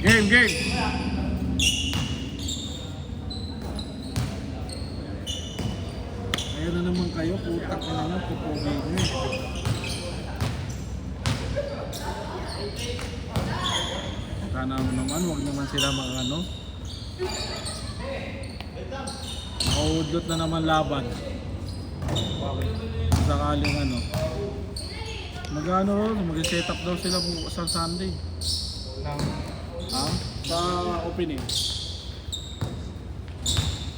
Game. Ayan na naman kayo, putak na naman, pupugi nyo eh. Sana naman, huwag naman sila mga ano. Makaudlot na naman laban. Sakaling ano. Mag-ano, mag-set up daw sila bukas sa Sunday. Ha? Sa opening.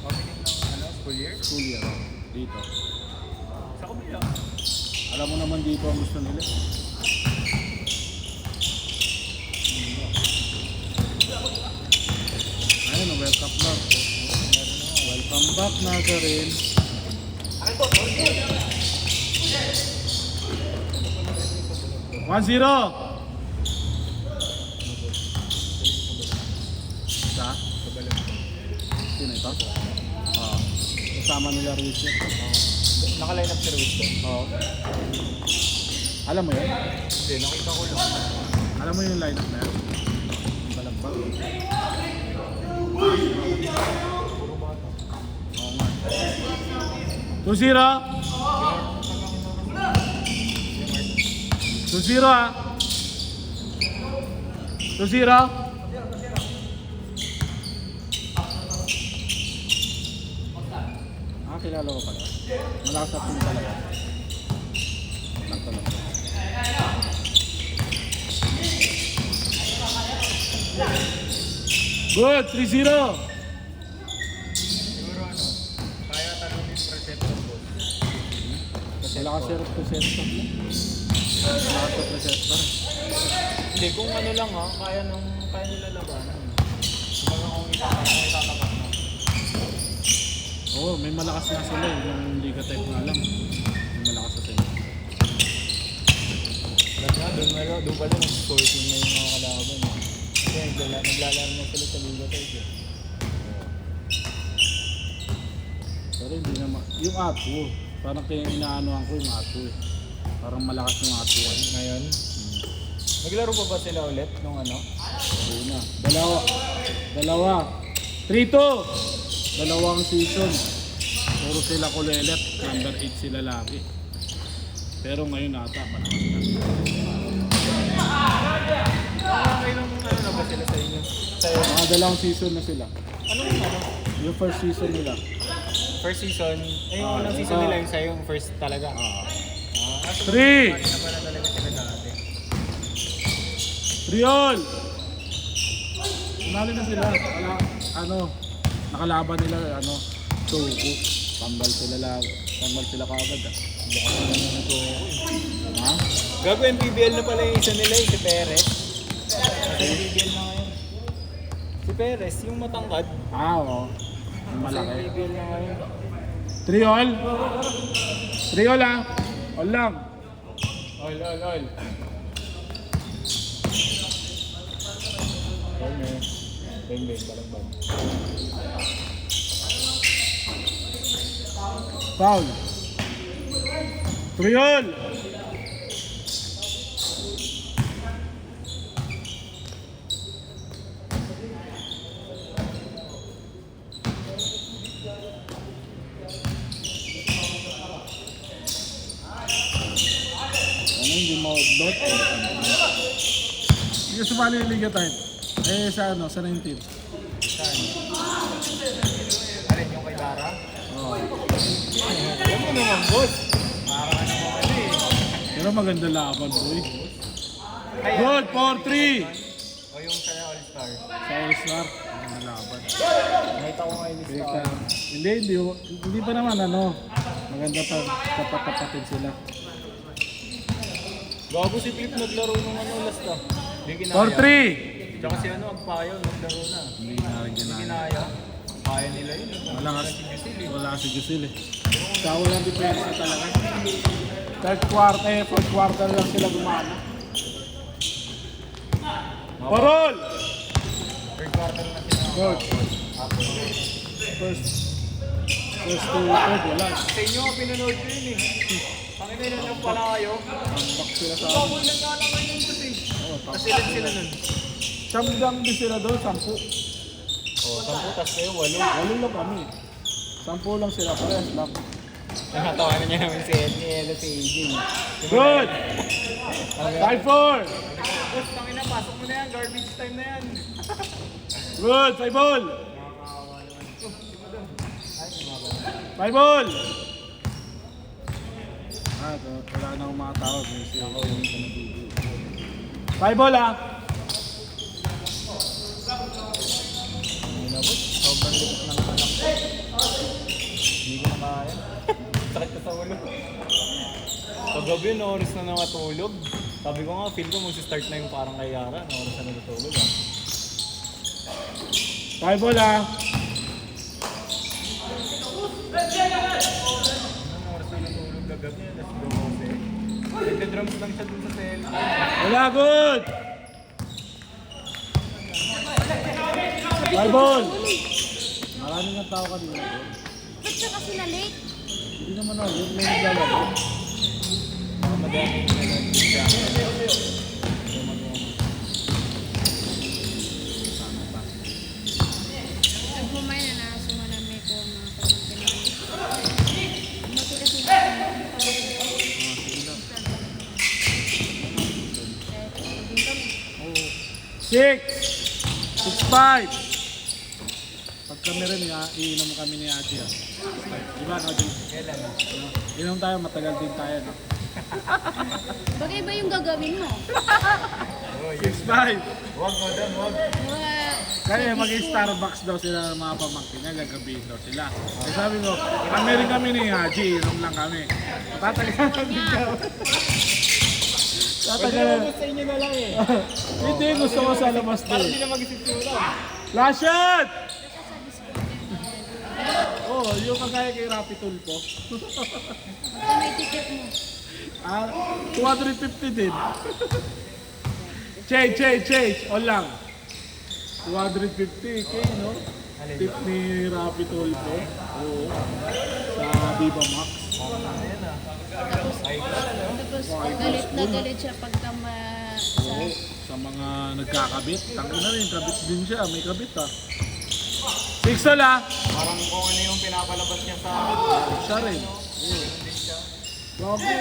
Opening ng ano, school year? School year. Dito. Sa kabila. Alam mo naman dito ang gusto nila. Ayun, welcome back. Welcome back na ka rin. 1-0. Sa? Sino ito? Oo. Kasama nila Ruiz yun. Naka-line up si Ruiz doon? Oo. Alam mo yun? Hindi, nakita ko lang. Alam mo yung lineup na yun? Balagbag. Puro bata. Oo nga. 2-0. 2-0 ah. 2-0. Ah, kilala ko pala. Malakas sa team talaga. Sakto lang. Good, 3-0. Siguro ano, kaya talunin Preceptor boss. Wala ka serve to set up mo. Wala ka to set up. Hindi, kung ano lang ha, kaya nila labanan. Kumbaga kung itatapat na. Oo, may malakas na sila eh. Yung hindi ka type nga lang. May malakas na sila. Alam nga, doon pala nag-score team na yung mga kalaban. Kasi naglalaro na sila sa Liga Type eh. Pero hindi naman. Yung Ato, parang kaya inaanoan ko yung Ato eh. Parang malakas yung Ato. Ngayon, naglaro pa ba sila ulit nung ano? Una. Dalawa. 3-2. Dalawang season. Puro sila kulelet. Number 8 sila lagi. Pero ngayon ata, malakas na. Ilang ano na ba sila sa inyo? Sa'yo? Mga dalawang season na sila. Anong ano? Yung first season nila. First season? Yung unang season nila yung sa'yo, yung first talaga? Three! Hindi na pala talaga sila dati. Riol! Nali na sila. Nakalaban nila, Tuku. Tambal sila kaagad ah. Bukas na naman ito. Ha? Gago yung PBL na pala yung isa nila, si Perez. Kasi yung PBL na ngayon. Si Perez, yung matangkad. Oo. Yung Kasi yung malaki. PBL na ngayon. Triol! Triol ah! All lang! All. Bang, balagbag. Foul! Triol! Hindi mo dot? Hindi ka sumali yung Liga Type. Sa 19. Saan? Alin yung kay Lara? Oo. Alam mo naman, boss. Para ka naman ano eh. Pero maganda laban, boy. Ay, Good, 4-3! O yung sa All-Star. Sa All-Star, maganda laban. Nakita ko nga yung lista. Hindi pa naman maganda pa kapatid sila. Gago si Flip naglaro nung last ah. Hindi kinaya. 4-3! Tsaka si Agpayo naglaro na. Hindi na rin Hindi ginaya. kinaya. Kaya nila yun. Wala si Jusil eh. Kaya walang depensa talaga. Fourth quarter lang sila gumana. Parol! Third quarter na sila. Good. First to third, wala. Sa inyo nga pinanood ko yun eh. Panginoon lang pala kayo. Back sila sa Baboy lang nga naman yung boss eh. Oo, Kasi ilan sila nun? Siyam lang din sila doon, 10. O, 10 tas kayo, 8. 8 lang kami. 10 lang sila, parehas lang. Nakatawanan niya namin si Ednie, si AJ. Good! 5-4! Boss, tangin na, pasok mo na yan. Garbage time na yan. Good! 5 ball! 5 ball! Ah, wala na akong mga tawag. Kasi ako yung nabibig. 5 ball ah! Sobrang likot ng anak ko. Hindi ko na kaya. Sakit ka sa ulo. Kagabi, oras na nakatulog. Sabi ko nga, feel ko mag-start na yung parang kay Yara. Oras na nakatulog ah. 5 ball ah! Anong oras na natulog kagabi? Alas 12. Nagda-drums lang siya dun sa cellphone. Wala, good! 5 ball! Maraming ang tao kanina. Ba't siya kasi na-late? Hindi naman ako, may naglalaro. Madaming nag-drums. Nagmumay na nakasumanan may ko mga pamangkin. Mati kasi na. Oo. 6! 6-5! Pag kami rin, iinom kami ni Ate. Diba, Ate? Kailan? Inom tayo, matagal din tayo. No? Bagay ba yung gagawin mo? Oh, yes. 6-5! Wag mo doon, wag. Kaya mag-Starbucks daw sila ng mga pamangkin niya, gagabihin daw sila. Eh sabi ko, kami ni Haji, inom lang kami. Tatagalan din kami. Pwede Tatagalan. mo sa inyo na lang eh. Hindi, gusto ko sa labas Para din. hindi na mag-isip-sura. Last shot! Oh, yung kagaya kay Rapi Tulpo. Baka may ticket mo. 250 din. Change. All lang. 250, okay, no? Tip ni Rapi Tulpo. Oo. Sa Viva Max. Tapos galit na galit siya pagka Oo. Sa mga nagkakabit. Tangin na rin, kabit din siya. May kabit ah. 6 ah. Parang kung ano yung pinapalabas niya sa Siya rin. Grabe,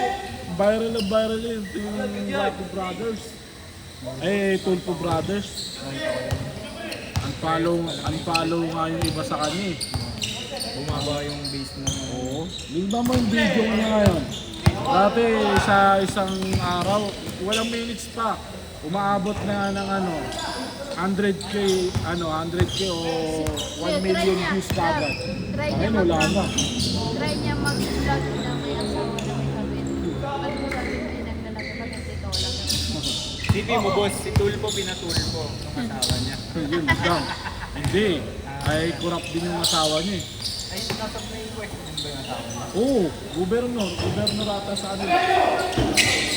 viral yun. Ito yung Rapi Brothers. Tulpo Brothers. Unfollow nga yung iba sa kanya eh. bumaba yung base ng Oo. Lima mo yung video niya ngayon. Dati sa isang araw, walang minutes pa. Umaabot na ng 100k o 1 million views kagad. Try niya Ayun, wala na. Try niya mag-vlog na may asawa na may kabit. Pag mo sabi mo naglalagay magkatito lang. City mo boss, si Tulpo pinatulpo ng asawa niya. Yun lang. Hindi. Ay, corrupt din yung asawa niya eh. Ay, sinasab na yung question ba yung asawa niya? Oo, gobernador ata sa ano.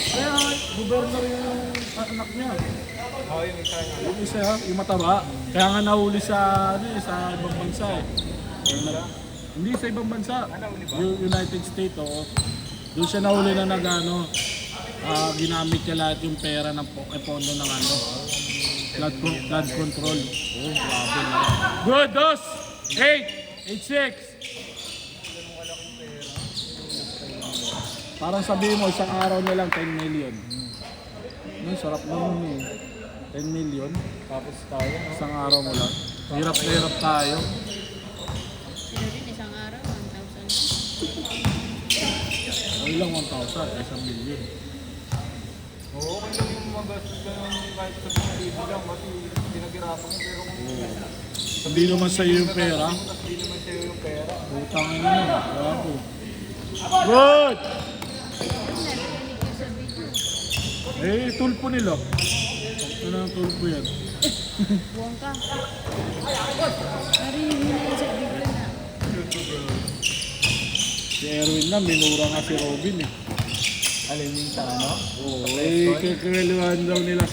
Kaya gobernador yung anak niya. Oo, yung isa niya. Yung isa, yung mataba. Kaya nga nahuli sa ibang bansa eh. Hindi sa ibang bansa. Nahuli ba? Yung United States, oo. Doon siya nahuli na ginamit niya lahat yung pera ng pondo ng flood control. Oh, grabe na. Good, dos! 8-6. Parang sabihin mo, isang araw na lang 10 million. Sarap naman eh. 10 million. Tapos tayo, no? Isang araw mo lang. Hirap na hirap tayo. Sila din isang araw, 1,000. O ilang 1,000, isang million. Oo, kung lang yung magastos ka ng kahit sa mga libo lang kasi pinaghirapan mo pero kung Hindi naman sa'yo yung pera. tapos hindi naman sa'yo yung pera. Utangin na yun. Bravo. Good! Narinig ko sa video. Tulpo nila. Ano ang tulpo yan? Buwang ka. Narinig mo na yun sa video na. Si Erwin na, minura nga si Robin eh. Alin yung sa ano? Oo, kikweluhan daw nila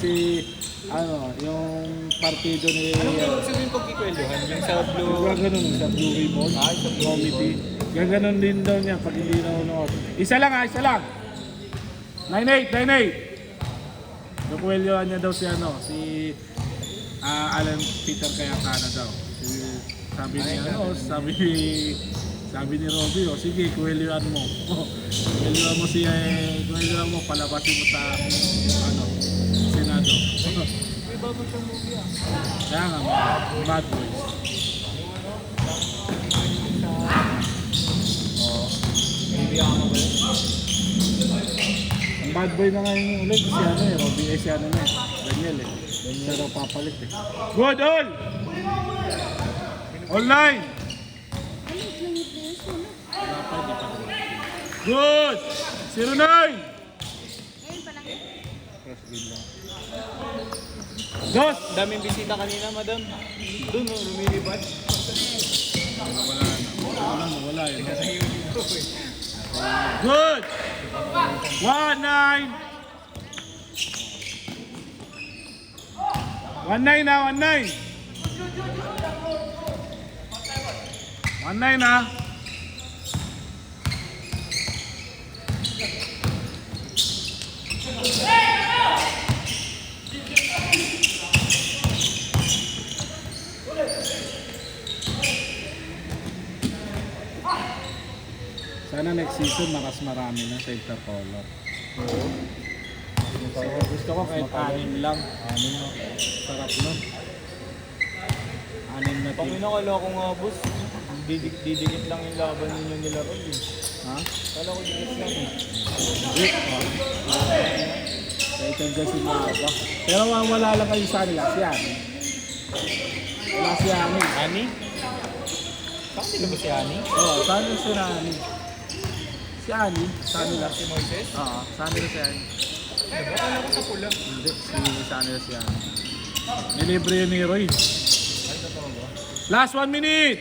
yung partido ni... Anong ibig sabihin pagkikweluhan? Yung sa blue... Gaganon sa Blue Ribbon Ah, sa Blue Committee. Gaganon din daw niya pag hindi nanonood. Isa lang. 9-8. Nakwelyohan niya daw si Alan Peter kaya Canada. Sabi ni ano, sabi ni Robby, oh, sige, kuweliwan mo. Kuweliwan mo siya, kuweliwan mo, palabasin mo sa, ano, Senado. May bago siyang movie ah. Kaya nga, Bad Boys. Oo. Bibigyan ka ba yun? Ang bad boy na ngayon ulit, si ano eh, Robby, si ano na eh, Daniel eh. Siya daw papalit eh. Good, all! Online! Wala pa, di pa rin. Good! 09! Ngayon pa lang. Cross game lang. Dos! Daming bisita kanina, madam. Doon, no, lumilipad. Wala yun. Good! 1-9! 1-9 na, 1-9! 1-9 na! Sana next season makas marami na sa intercolor. Oo. So, gusto ko kahit 6 lang. 6 no? Sarap nun. 6 na Pag team. inakala ko nga, boss, didikit lang yung laban ninyo nila Rob eh. Ha? Kala ko dikit lang eh. Hindi. Kahit hanggang si Maba. Pero wala lang kayo sa nila. Si Ani. Wala si Ani. Ani? Bakit nila ba si Ani? Oo, saan yung si Ani? Si Ani, sa nila. Si Moises? Oo, sa nila si Ani. Diba? Kala ko sa pula. Hindi, sa nila si Ani. Nilibre yun ni Roy. Ay, totoo ba? Last 1 minute!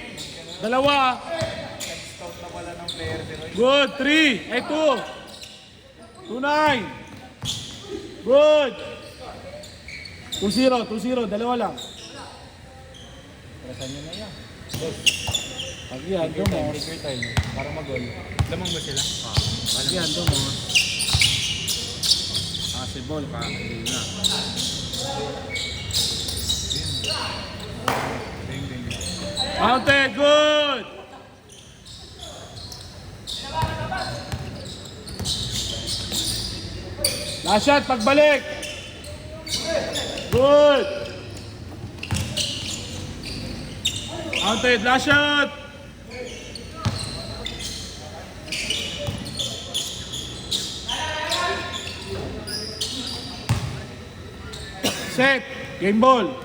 Dalawa! Scout na pala ng player si Roy. Good! 3! Ay, 2! 2-9! Good! 2-0, dalawa lang. Parasan nyo na yan. Boss, Pag yan, take your time, dumos. take your time. Para mag-goal. Lamang ba sila? Pag yan, dumos. Si ball ka, hindi na. Ding, ding. Counted, good! Last shot, pagbalik! Good! Counted, last shot! Set, game ball.